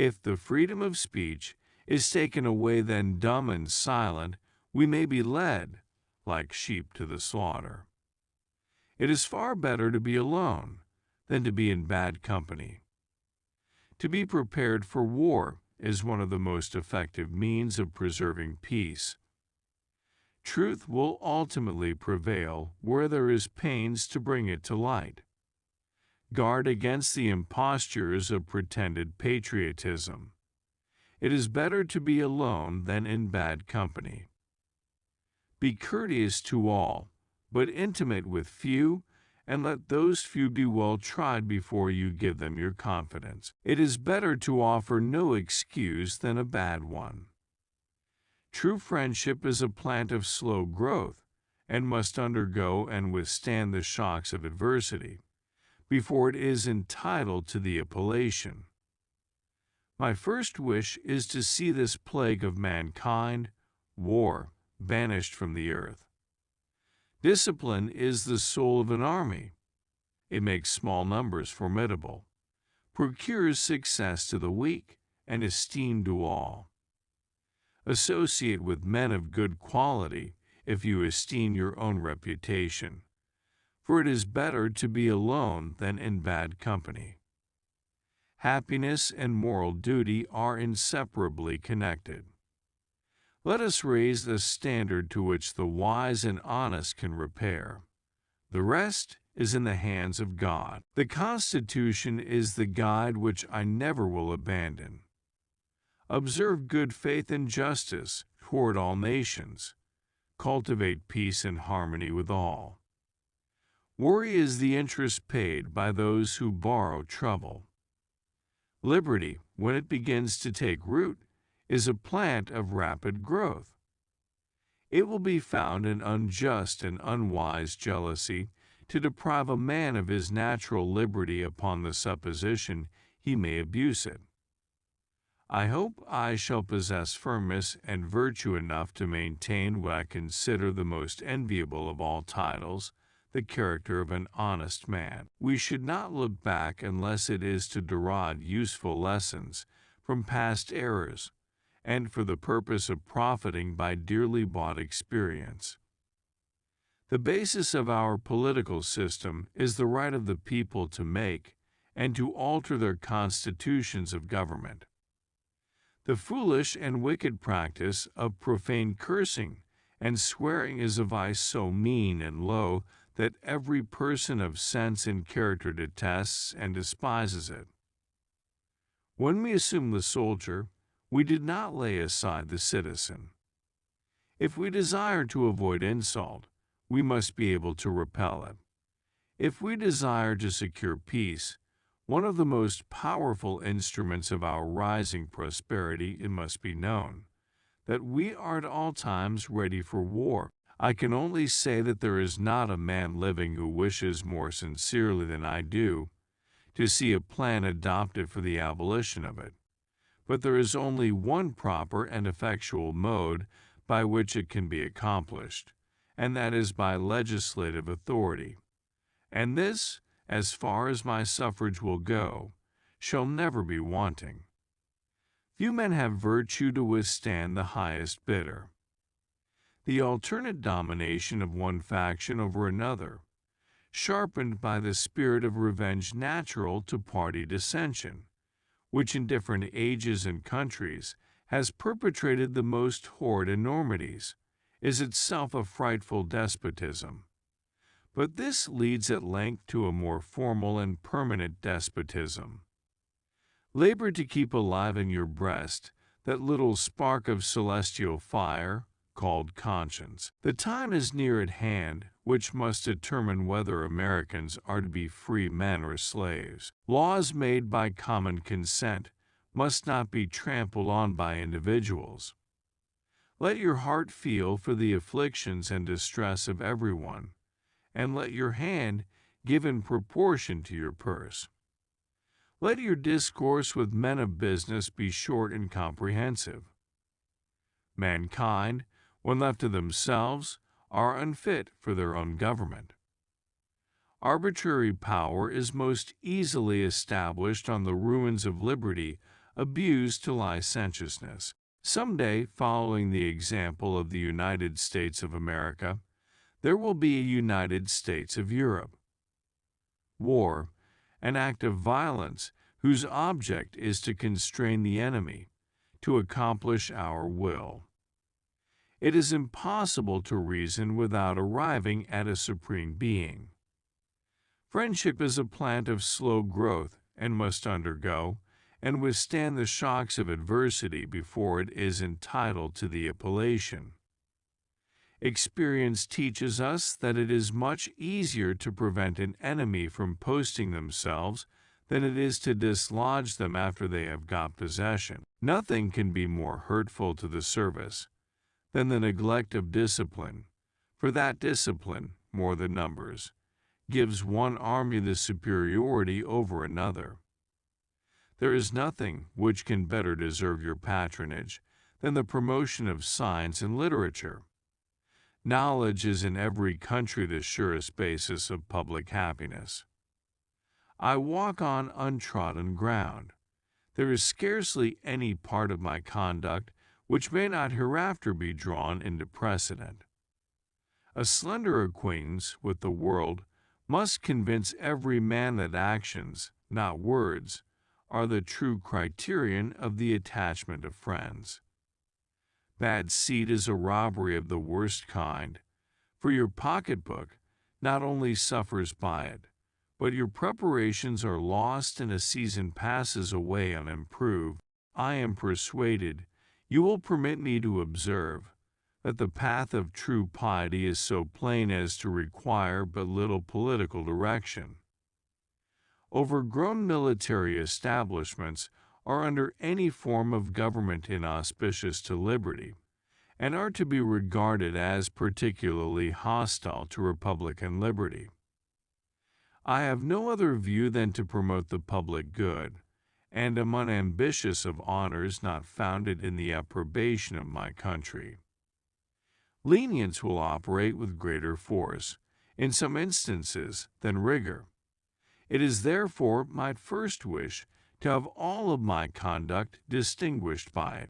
If the freedom of speech is taken away, then dumb and silent we may be led, like sheep to the slaughter. It is far better to be alone than to be in bad company. To be prepared for war is one of the most effective means of preserving peace. Truth will ultimately prevail where there is pains to bring it to light. Guard against the impostures of pretended patriotism. It is better to be alone than in bad company. Be courteous to all, but intimate with few, and let those few be well tried before you give them your confidence. It is better to offer no excuse than a bad one. True friendship is a plant of slow growth, and must undergo and withstand the shocks of adversity before it is entitled to the appellation. My first wish is to see this plague of mankind, war, banished from the earth. Discipline is the soul of an army. It makes small numbers formidable, procures success to the weak, and esteem to all. Associate with men of good quality if you esteem your own reputation, for it is better to be alone than in bad company. Happiness and moral duty are inseparably connected. Let us raise the standard to which the wise and honest can repair. The rest is in the hands of God. The Constitution is the guide which I never will abandon. Observe good faith and justice toward all nations. Cultivate peace and harmony with all. Worry is the interest paid by those who borrow trouble. Liberty, when it begins to take root, is a plant of rapid growth. It will be found an unjust and unwise jealousy to deprive a man of his natural liberty upon the supposition he may abuse it. I hope I shall possess firmness and virtue enough to maintain what I consider the most enviable of all titles, the character of an honest man. We should not look back unless it is to derive useful lessons from past errors, and for the purpose of profiting by dearly bought experience. The basis of our political system is the right of the people to make and to alter their constitutions of government. The foolish and wicked practice of profane cursing and swearing is a vice so mean and low that every person of sense and character detests and despises it. When we assume the soldier, we did not lay aside the citizen. If we desire to avoid insult, we must be able to repel it. If we desire to secure peace, one of the most powerful instruments of our rising prosperity, it must be known that we are at all times ready for war. I can only say that there is not a man living who wishes more sincerely than I do to see a plan adopted for the abolition of it. But there is only one proper and effectual mode by which it can be accomplished, and that is by legislative authority. And this, as far as my suffrage will go, shall never be wanting. Few men have virtue to withstand the highest bidder. The alternate domination of one faction over another, sharpened by the spirit of revenge natural to party dissension, which in different ages and countries has perpetrated the most horrid enormities, is itself a frightful despotism. But this leads at length to a more formal and permanent despotism. Labor to keep alive in your breast that little spark of celestial fire called conscience. The time is near at hand which must determine whether Americans are to be free men or slaves. Laws made by common consent must not be trampled on by individuals. Let your heart feel for the afflictions and distress of everyone, and let your hand give in proportion to your purse. Let your discourse with men of business be short and comprehensive. Mankind, when left to themselves, are unfit for their own government. Arbitrary power is most easily established on the ruins of liberty abused to licentiousness. Someday, following the example of the United States of America, there will be a United States of Europe. War, an act of violence whose object is to constrain the enemy, to accomplish our will. It is impossible to reason without arriving at a supreme being. Friendship is a plant of slow growth and must undergo and withstand the shocks of adversity before it is entitled to the appellation. Experience teaches us that it is much easier to prevent an enemy from posting themselves than it is to dislodge them after they have got possession. Nothing can be more hurtful to the service than the neglect of discipline, for that discipline, more than numbers, gives one army the superiority over another. There is nothing which can better deserve your patronage than the promotion of science and literature. Knowledge is in every country the surest basis of public happiness. I walk on untrodden ground. There is scarcely any part of my conduct which may not hereafter be drawn into precedent. A slender acquaintance with the world must convince every man that actions, not words, are the true criterion of the attachment of friends. Bad seed is a robbery of the worst kind, for your pocketbook not only suffers by it, but your preparations are lost and a season passes away unimproved. I am persuaded you will permit me to observe that the path of true piety is so plain as to require but little political direction. Overgrown military establishments are under any form of government inauspicious to liberty, and are to be regarded as particularly hostile to republican liberty. I have no other view than to promote the public good, and am unambitious of honors not founded in the approbation of my country. Lenience will operate with greater force, in some instances, than rigor. It is therefore my first wish to have all of my conduct distinguished by it.